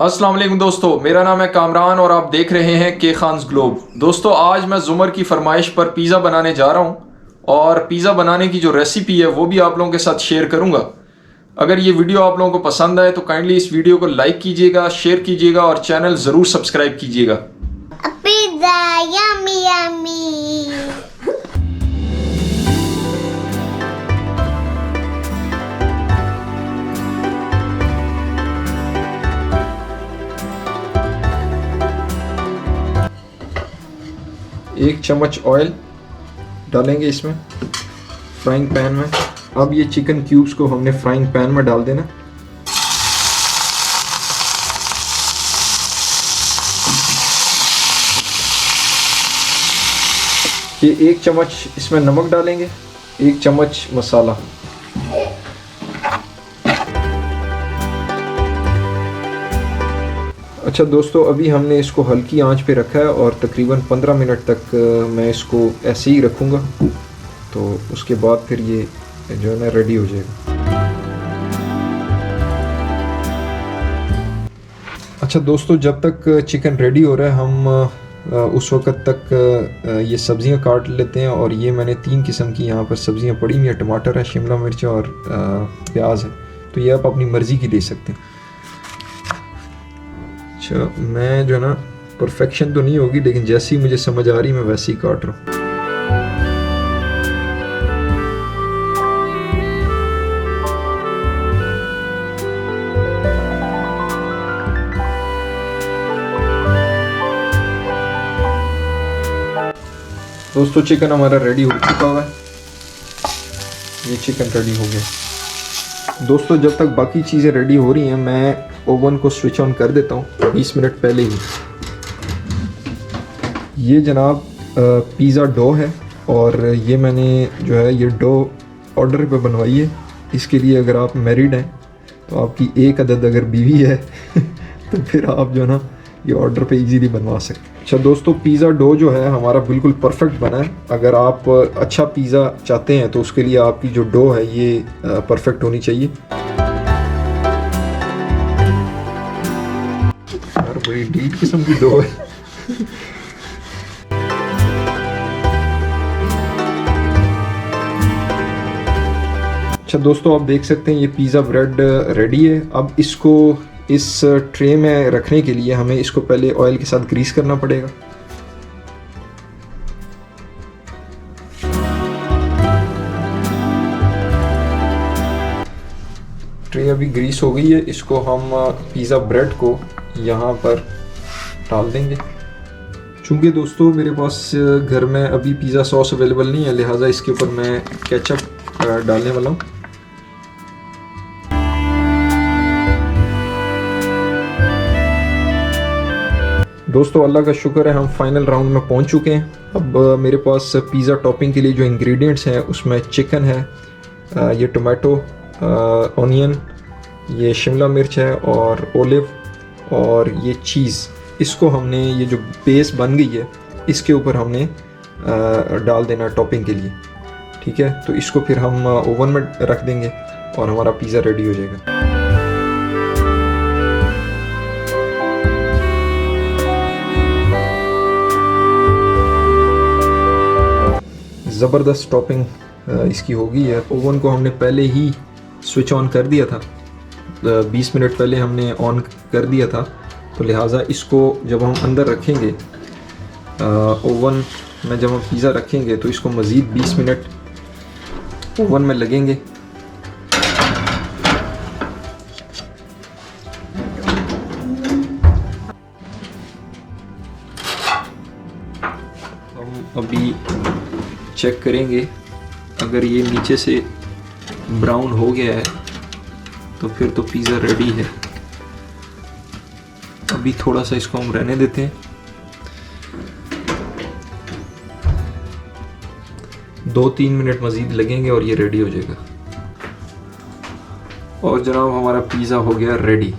अस्सलाम वालेकुम दोस्तों, मेरा नाम है कामरान और आप देख रहे हैं के खान्स ग्लोब। दोस्तों, आज मैं ज़ुमर की फरमाइश पर पिज़्ज़ा बनाने जा रहा हूं और पिज़्ज़ा बनाने की जो रेसिपी है वो भी आप लोगों के साथ शेयर करूंगा। अगर ये वीडियो आप लोगों को पसंद आए तो काइंडली इस वीडियो को लाइक कीजिएगा, शेयर कीजिएगा और चैनल ज़रूर सब्सक्राइब कीजिएगा। Pizza yummy yummy. एक चम्मच ऑयल डालेंगे इसमें फ्राइंग पैन में। अब ये चिकन क्यूब्स को हमने फ्राइंग पैन में डाल देना। ये एक चम्मच इसमें नमक डालेंगे, एक चम्मच मसाला। अच्छा दोस्तों, अभी हमने इसको हल्की आंच पे रखा है और तकरीबन 15 मिनट तक मैं इसको ऐसे ही रखूँगा, तो उसके बाद फिर ये जो है ना रेडी हो जाएगा। अच्छा दोस्तों, जब तक चिकन रेडी हो रहा है हम उस वक़्त तक ये सब्ज़ियां काट लेते हैं। और ये मैंने 3 किस्म की यहाँ पर सब्ज़ियां पड़ी हुई हैं, टमाटर है, शिमला मिर्च और प्याज है, तो ये आप अपनी मर्ज़ी की ले सकते हैं। अच्छा, मैं जो है ना परफेक्शन तो नहीं होगी, लेकिन जैसी मुझे समझ आ रही मैं वैसे ही काट रहा हूँ। दोस्तों, चिकन हमारा रेडी हो चुका हुआ है। ये चिकन रेडी हो गया। दोस्तों, जब तक बाकी चीज़ें रेडी हो रही हैं मैं ओवन को स्विच ऑन कर देता हूँ 20 मिनट पहले ही। ये जनाब पिज़्ज़ा डो है और ये मैंने जो है ये डो ऑर्डर पे बनवाई है। इसके लिए अगर आप मैरिड हैं तो आपकी एक अदद अगर बीवी है तो फिर आप जो है ना ये ऑर्डर पे इजीली बनवा सकते हैं। अच्छा दोस्तों, पिज़्ज़ा डो जो है हमारा बिल्कुल परफेक्ट बना है। अगर आप अच्छा पिज़्ज़ा चाहते हैं तो उसके लिए आपकी जो डो है ये परफेक्ट होनी चाहिए। यार बड़ी डीप किस्म की डो है। अच्छा दोस्तों, आप देख सकते हैं ये पिज़्ज़ा ब्रेड रेडी है। अब इसको इस ट्रे में रखने के लिए हमें इसको पहले ऑयल के साथ ग्रीस करना पड़ेगा। ट्रे अभी ग्रीस हो गई है। इसको हम पिज़्ज़ा ब्रेड को यहाँ पर डाल देंगे। चूँकि दोस्तों मेरे पास घर में अभी पिज़्ज़ा सॉस अवेलेबल नहीं है, लिहाजा इसके ऊपर मैं केचप डालने वाला हूँ। दोस्तों, अल्लाह का शुक्र है हम फाइनल राउंड में पहुंच चुके हैं। अब मेरे पास पिज़्ज़ा टॉपिंग के लिए जो इंग्रेडिएंट्स हैं उसमें चिकन है, ये टोमेटो, ऑनियन, ये शिमला मिर्च है और ओलिव और ये चीज़। इसको हमने ये जो बेस बन गई है इसके ऊपर हमने डाल देना टॉपिंग के लिए। ठीक है, तो इसको फिर हम ओवन में रख देंगे और हमारा पिज़्ज़ा रेडी हो जाएगा। ज़बरदस्त टॉपिंग इसकी हो गई है। ओवन को हमने पहले ही स्विच ऑन कर दिया था, 20 मिनट पहले हमने ऑन कर दिया था, तो लिहाजा इसको जब हम अंदर रखेंगे ओवन में, जब हम पिज़्ज़ा रखेंगे तो इसको मज़ीद 20 मिनट ओवन में लगेंगे। हम अभी चेक करेंगे, अगर ये नीचे से ब्राउन हो गया है तो फिर तो पिज़्ज़ा रेडी है। अभी थोड़ा सा इसको हम रहने देते हैं। 2-3 मिनट मज़ीद लगेंगे और ये रेडी हो जाएगा। और जनाब हमारा पिज़्ज़ा हो गया रेडी।